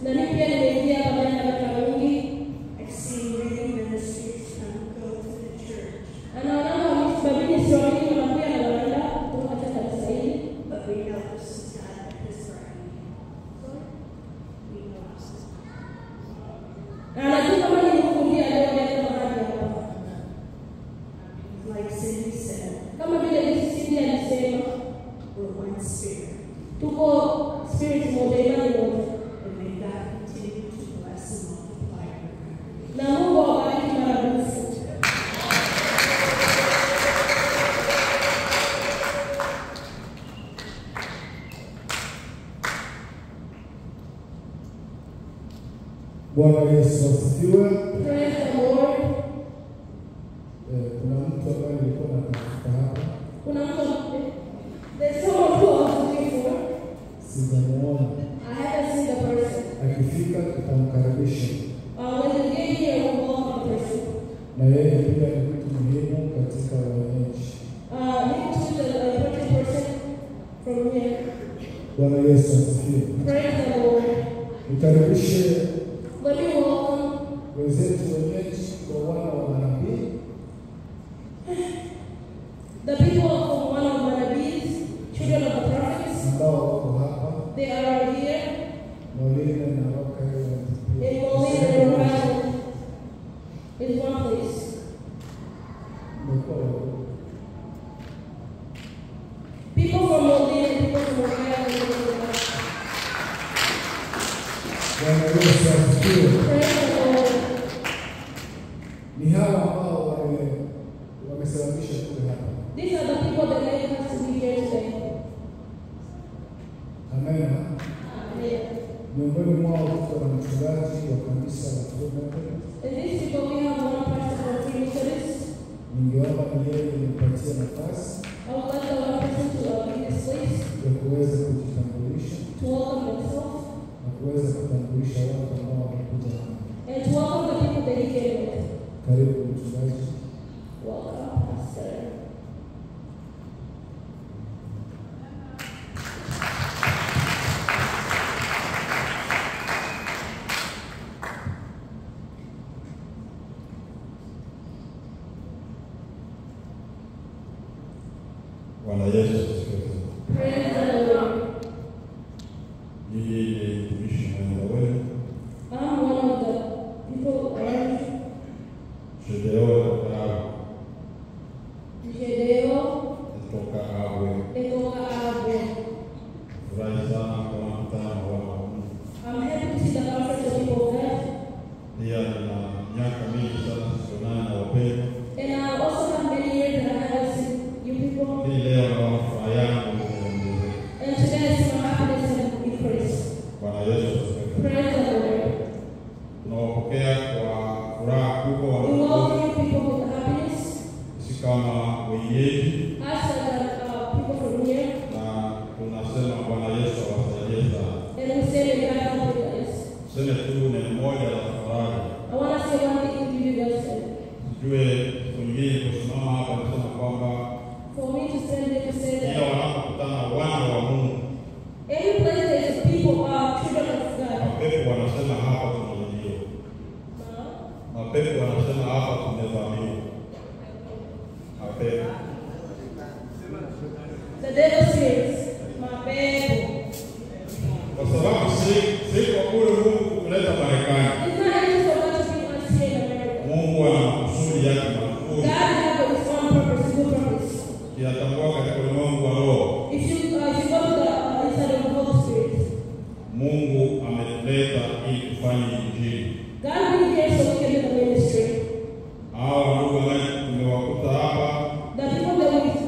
Na mimi pia nimeingia pamoja na watu wengi, I've seen many ministries Bwana Yesu asifiwe. Praise the Lord. Kuna mtu ambaye alikuwa anatafuta hapa. Kuna mtu, there's someone who I was looking for. Sijamuona. I haven't seen the person. Akifika tutamkaribisha. When they get here, we'll welcome the person. Na yeye pia ni mtu muhimu katika wananchi. He too is an important person from here. Bwana Yesu asifiwe. Praise the Lord. Nikaribishe Let me welcome wenzetu wenyeji kwa wana wa manabii. the people of one of Manabees, children of the prophets. Ambao wako hapa. They are here. Molina na Rokayo. In Molina and Rokayo is one place. People from Molina and people from Rokayo is one place. Bwana Yesu asifiwe. Praise the Lord. Ni hawa ambao wamesababisha kuja hapa. These are the people that made us to be here today. Amen. Amen. Miongoni mwao kuna mchungaji wa kanisa la Trinity. And these people, we have one pastor from Trinity. Ningeomba yeye nipatie nafasi I would like the one person to leave this place, ya kuweza kujitambulisha to welcome themselves, na kuweza kutambulisha watu ambao wamekuja hapa. and to welcome the people that he came with. Karibu mchungaji. Welcome, Pastor. Bwana Yesu asifiwe. Praise the Lord. Yeye ni mtumishi mwema wenu. I'm one of the people around Shedeo kutoka Jedeo, kutoka Awe. Etoka Abe. Furahi sana kwa mkutano wa Mungu. I'm happy to see the conference of people of God. Pia nina miaka mingi sana sionana na wapendwa. And I also have many years that I haven't seen you people. Hii leo na furaha yangu imeongezeka. And today I see my happiness and increase. Bwana Yesu asifiwe. Praise the Lord. Tunawapokea kwa furaha kubwa We welcome wanafunzi. you people with happiness. Si kama wenyeji Us as people from here. na tunasema Bwana Yesu awasaidie sana. And we say that God help you guys. Sema tu neno moja la faraja. I want to say one thing to you guys. Sijue wengine kusimama hapa nasema kwamba For me to stand here to say kila that wanapokutana wana wa Mungu, every place there is people children of God. mapepo wanasema hapa tunajua. Mapepo wanasema hapa tumevamiwa. Mapepo. The devil says, my baby. Kwa sababu si kwa kule Mungu kuleta Marekani. It's not anything for God to be us here in America. Mungu ana makusudi yake makuu. God has his own purpose, good purpose. Kinatambua katika ulimwengu wa roho. If you go to the inside of the Holy Spirit, Mungu ametuleta ili kufanya injili. God will here so we can do the ministry. Hao ndugu ambao tumewakuta hapa The people that we got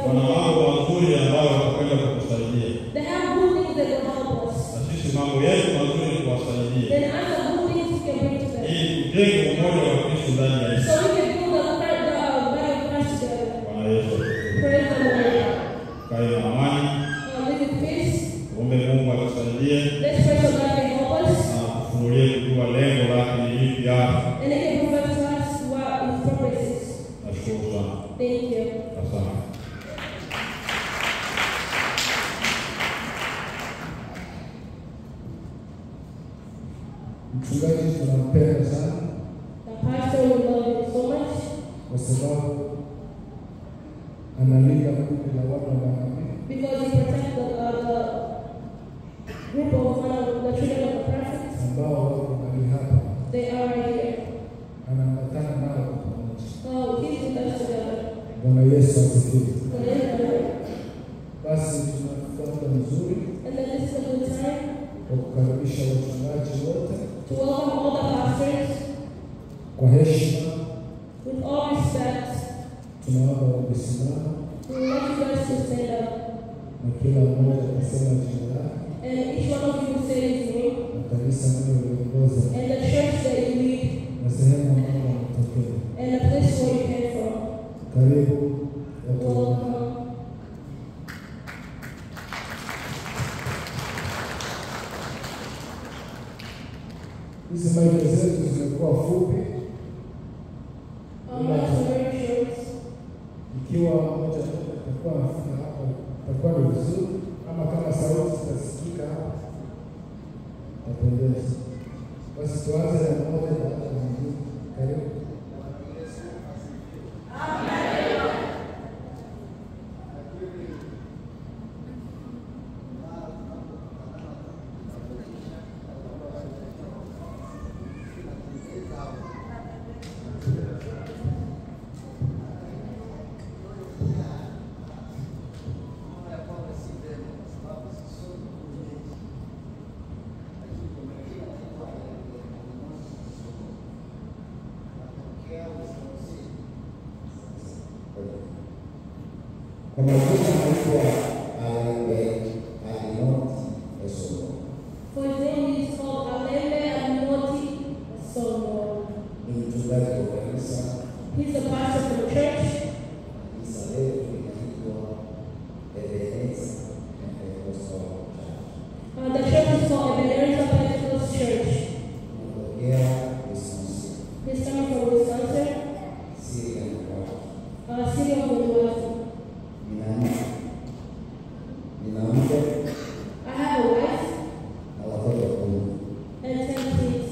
wana from mambo mazuri ambayo watakwenda kutusaidia. they have good things that will help us. Na sisi mambo yetu mazuri tuwasaidie. Then other good things we can bring to them. Ili tujenge umoja wa Kristo ndani ya Yesu. So we can build the body of Christ together. Bwana Yesu. Praise the Lord. Kae na amani. Live in peace. Tuombe Mungu atusaidie Let's pray so God can help us. na kufunulie kujua lengo lake ni lipi hapa. And He can prove to us what His purpose is. Nashukuru sana. Thank you. Asante. Mchungaji tunampenda sana The pastor will love you so much kwa sababu analinda kundi la wana wa manabii because he protects the group of the children of the prophets. ambao wako mahali hapa. They are right here. Anaambatana nao pamoja. So He's with us together. Bwana Yesu asifiwe. Praise the Lord. Basi tunafika muda mzuri And then this is a good time wa kukaribisha wachungaji wote to welcome all the pastors kwa heshima. with all respect. Tunaomba wamesimama We want you guys to stand up. na kila mmoja atasema jina lake And each one of you will say his name. na kanisa nalo liongoza Hizi maiki zetu zimekuwa fupi. Ikiwa mmoja atakuwa anafika hapo, atakuwa ni vizuri, ama kama sauti zitasikika hapo, tapendeza. Basi tuanze na mmoja baada ya mwingine. Karibu. Kwa majina naitwa Alembe Alinoti Esomo. For his name is called Alembe Alinoti Esomo. Ni mchungaji wa kanisa. He's a pastor of the church. Kanisa letu linaitwa Ebenezer Pentecostal Church. The church is called Ebenezer Pentecostal Church. Natokea Wisconsin. He's coming from Wisconsin. City of Milwaukee. City of Milwaukee. I have a wife and 10 kids.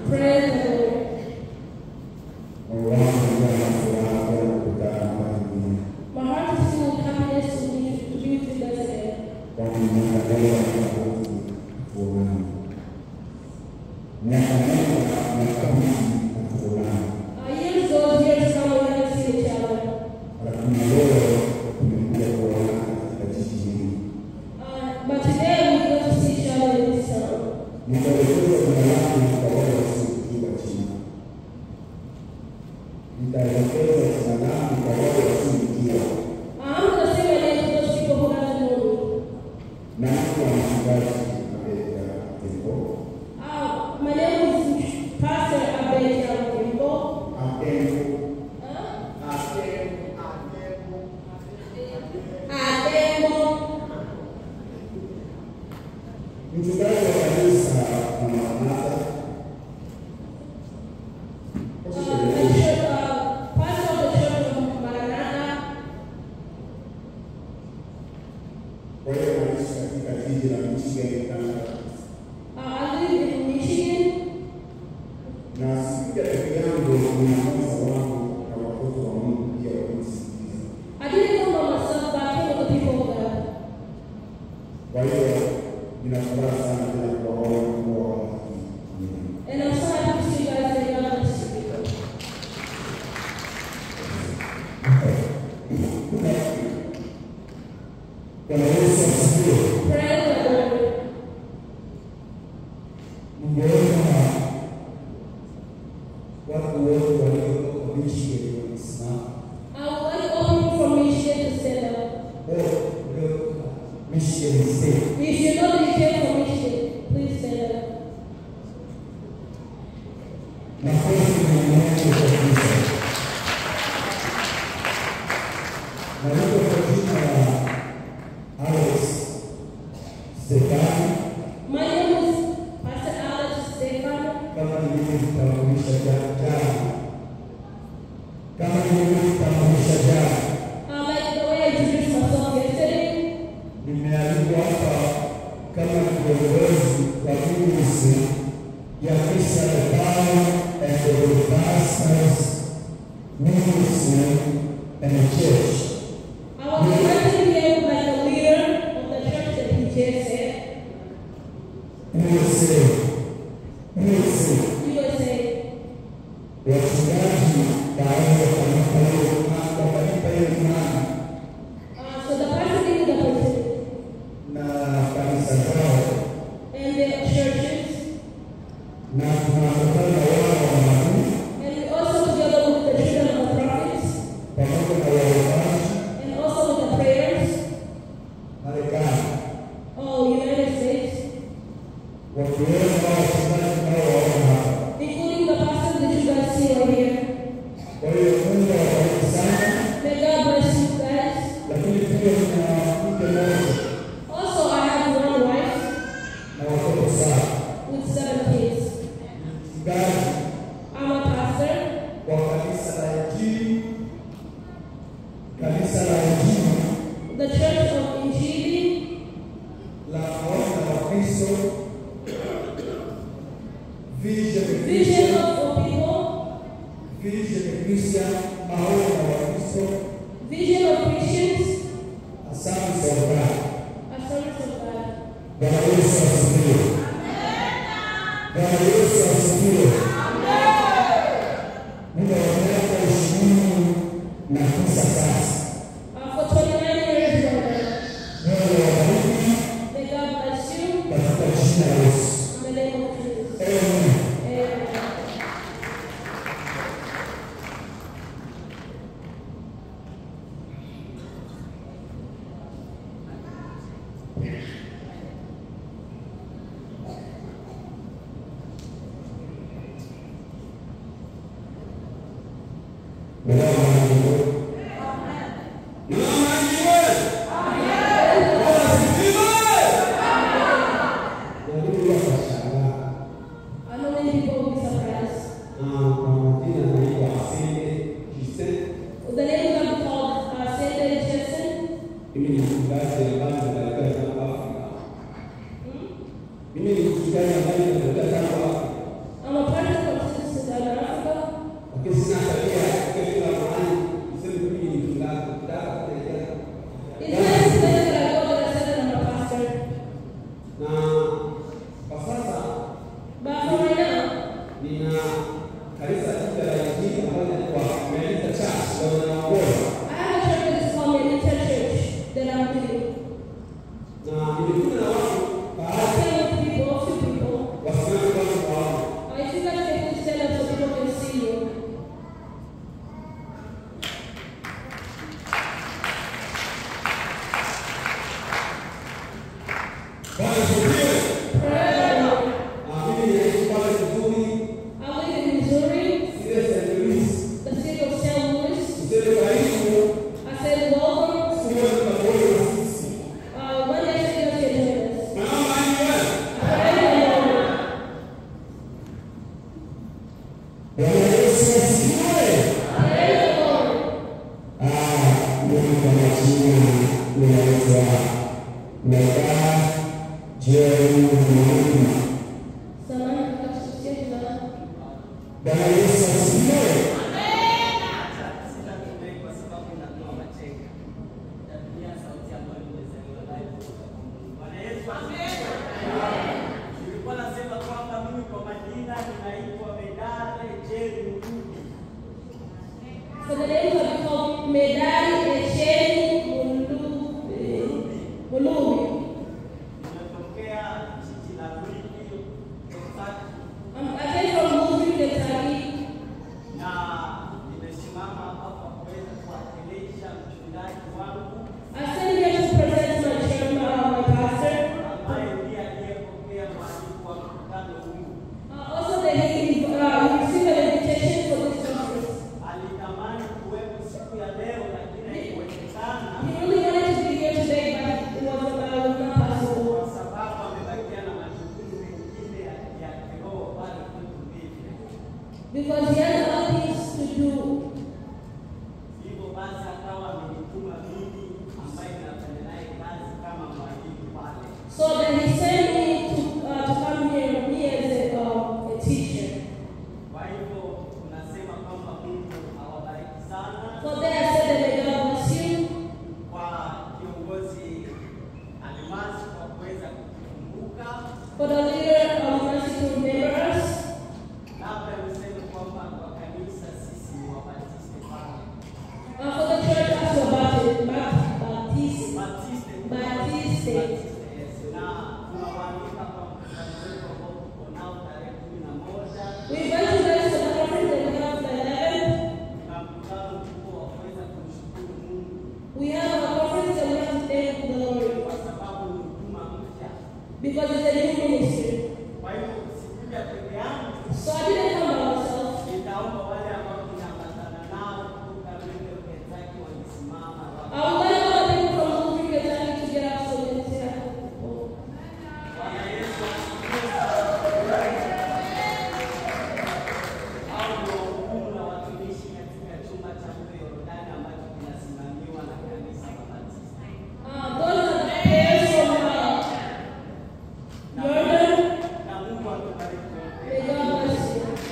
Praise the Lord. My heart is full of happiness to be with you today. Years ago, years ago, we never seen each other. But today we got to see each other in this town. I'm going to say my name to those people who don't know me. My name is Pastor Abel Kimbo. Mchungaji wa kanisa na Maranatha. Pastor of the church of Maranatha. Kwa hiyo kanisa katika jiji la Michigan, Canada. I live in Michigan. Na siku ya pekee yangu ninaanza wangu na watoto wa Mungu pia wakisikiliza. I didn't know by myself, but I came with the people of God. Kwa hiyo ninafuraha sana tena kuwaona kwa wakati. And I'm so happy to see you guys today. God bless you. Praise the Lord. Watu wote walioko Michigan wamesimama. I would like all people from Michigan to stand up. Michigan State. If you know that you came from Michigan, please stand up. Nafasi ni mwanzo kabisa. Na niko kwa jina la Alex Stefano. My name is Pastor Alex Stefano. Kama nilivyotambulisha jana. Like the way I introduced myself yesterday. Nimealikwa hapa So the names are called Medari Echeni Mulubi. I came from Louisville, Kentucky. I stand here to present my chairman, my pastor. Also, that he received an invitation for this conference. He really wanted to be here today, but it was not possible. Because he has other things to do. So then he sent me to come here, me as a teacher. So then I said that may God bless you. For the leader of Mercy to remember us. For the church as well, Baptist. We invite you guys to the conference that we have on the 11th. We have a conference that we have to thank the Lord. Because it's a new ministry. So I didn't come by myself. I would like all the people from Louisville, Kentucky to get up so they can say hello. Those are the prayers from Jordan. May God bless you.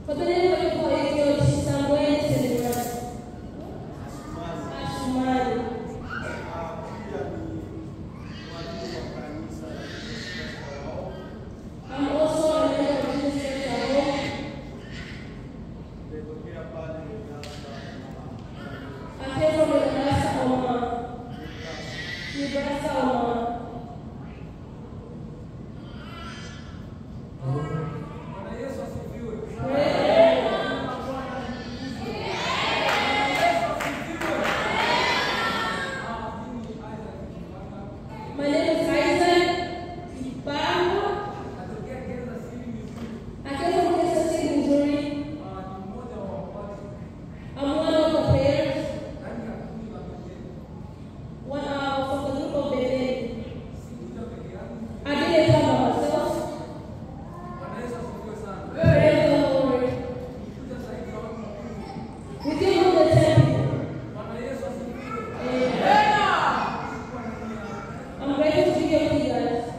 For the name of the Lord, Samuel Celebrate. Ashumani. I'm also a member of Jesus Church at home. I came from Nebraska, Omaha. Nebraska, Omaha. My name is Isaac Ibango. I came from Kansas City, Missouri. I'm one of the players. One from the group of Benin. I didn't come by myself. Praise the Lord. We came from the temple. I'm grateful to be here with you guys.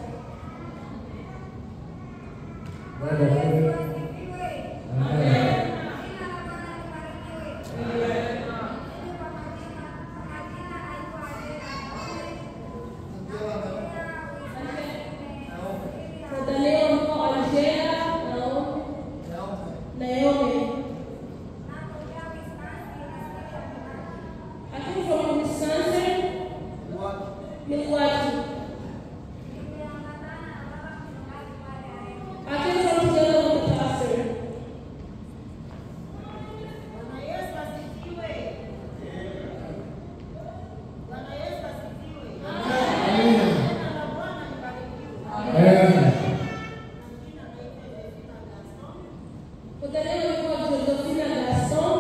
For the name of Angela, Naomi. I came from Wisconsin, Milwaukee. I came from together with the pastor. For the name of God, Josephina Gaston.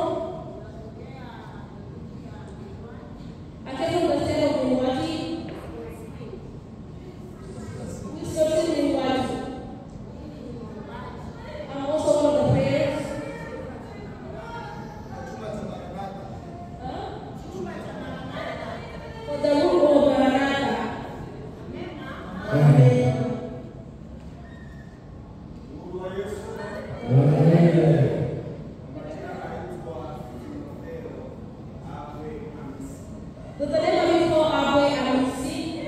I came from the state of Milwaukee. Wisconsin, Milwaukee. I'm also one of the players. For the room of Maranatha. Amen. For the name of you call Abwe Amisi.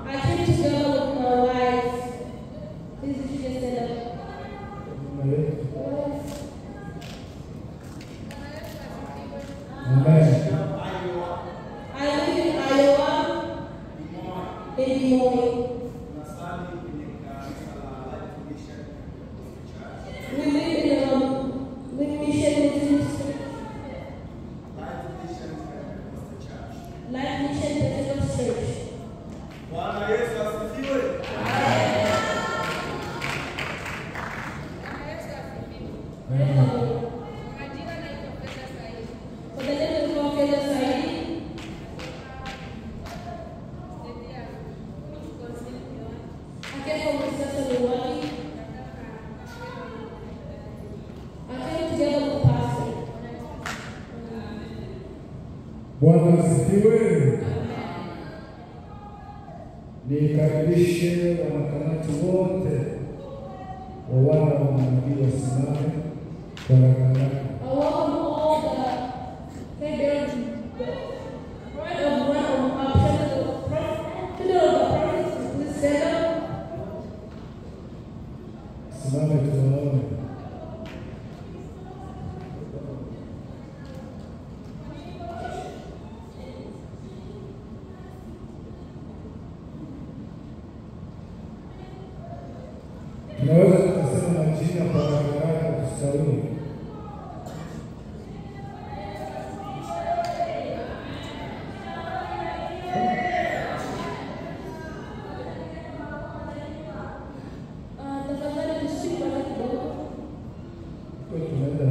I came together with my wife. Please, if you just stand up. I live in Iowa, in Des Moines. We live in a mission ministry. Life Mission Pentecostal Church. Bwana Yesu asifiwe. For the name of God, Fedha Saidi. I came from Wisconsin, Milwaukee. I came together with the pastor. Bwana asifiwe. Nikaribishe wanakamati wote wa wana wa manabii wasimame kwa haraka. I welcome all the head of one of our prophets. Please stand up. Simame tunaone. Tunaweza tukasema majina kwa haraka kusauli. Tafadhali tushike kwa kidogo. Kwa tunaenda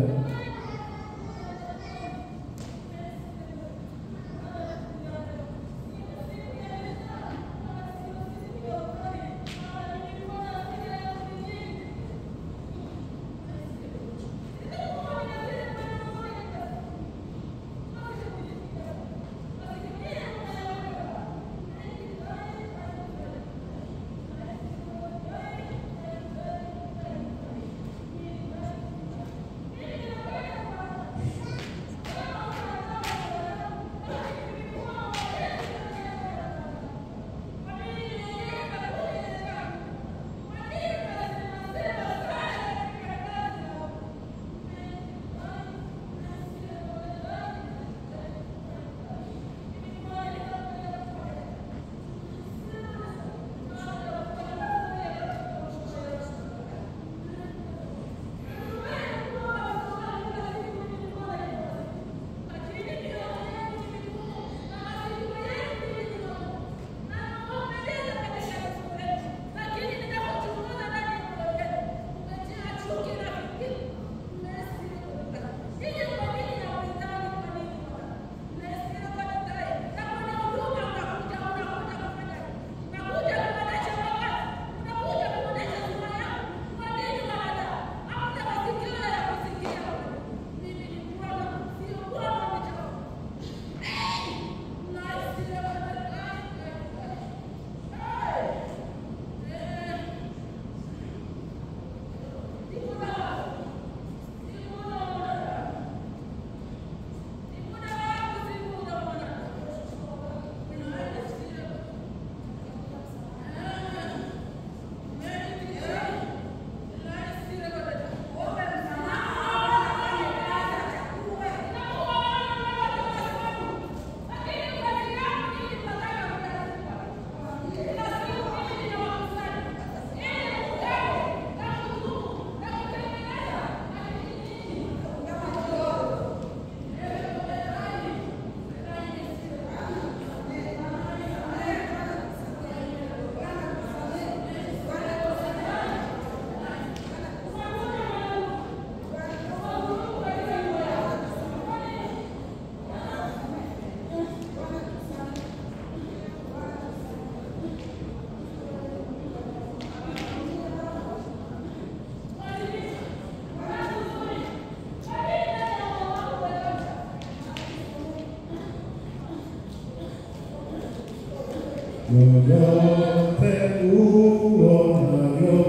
yoyote uonayo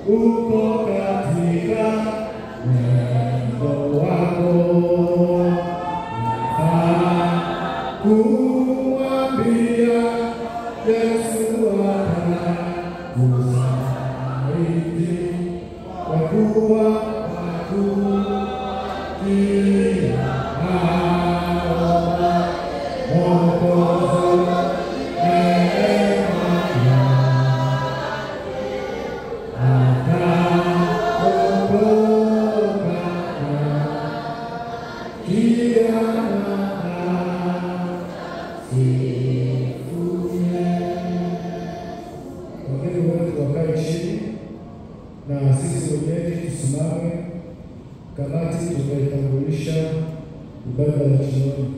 uko katika mwendo wako, kumwambia Yesu atakusaidia, kwa kuwa hakutia na sisi wenyewe tusimame. Kamati tutaitambulisha ibada ya jioni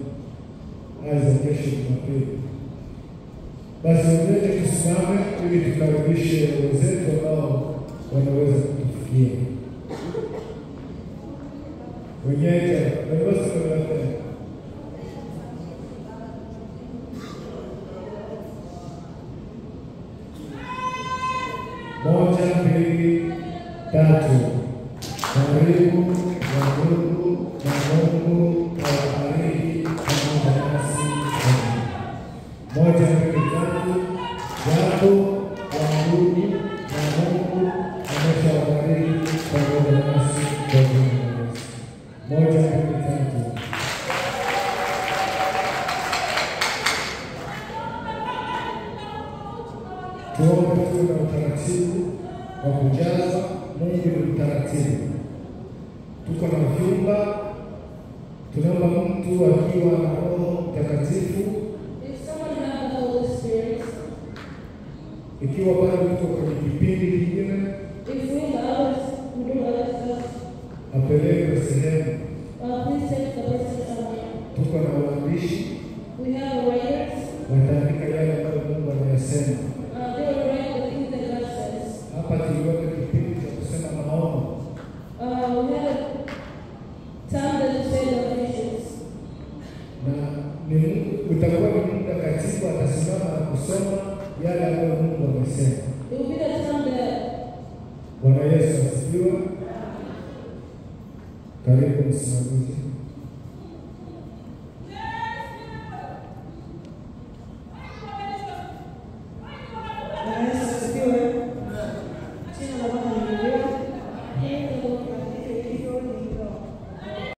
za kesho Jumapili. Basi wenyewe tusimame ili tukaribishe wenzetu ambao wanaweza kutufikia. Wenyewe wanaweza kutufikia. Moja, mbili, tatu. Karibu na Mungu na Mungu awabariki pamoja nasi. Moja, mbili, tatu. Jambo la Mungu na Mungu ameshawabariki pamoja nasi kwa jina la Yesu. Moja, mbili, tatu. Tuombe tuwe na utaratibu wa kujaza. Mungu ni utaratibu. Tuko na vyumba, tunaomba mtu akiwa na Roho Mtakatifu, ikiwa bado tuko kwenye kipindi kingine, apeleke sehemu. Tuko na waandishi, wataandika yale ambayo Mungu ameyasema. Hapa tuliweka kipindi cha kusema maono. We have time to say the visions. Na utakuwa ni muda katibu atasimama na kusoma yale ambayo Mungu amesema. It will be the time that Bwana Yesu asifiwe. Karibu msimamizi.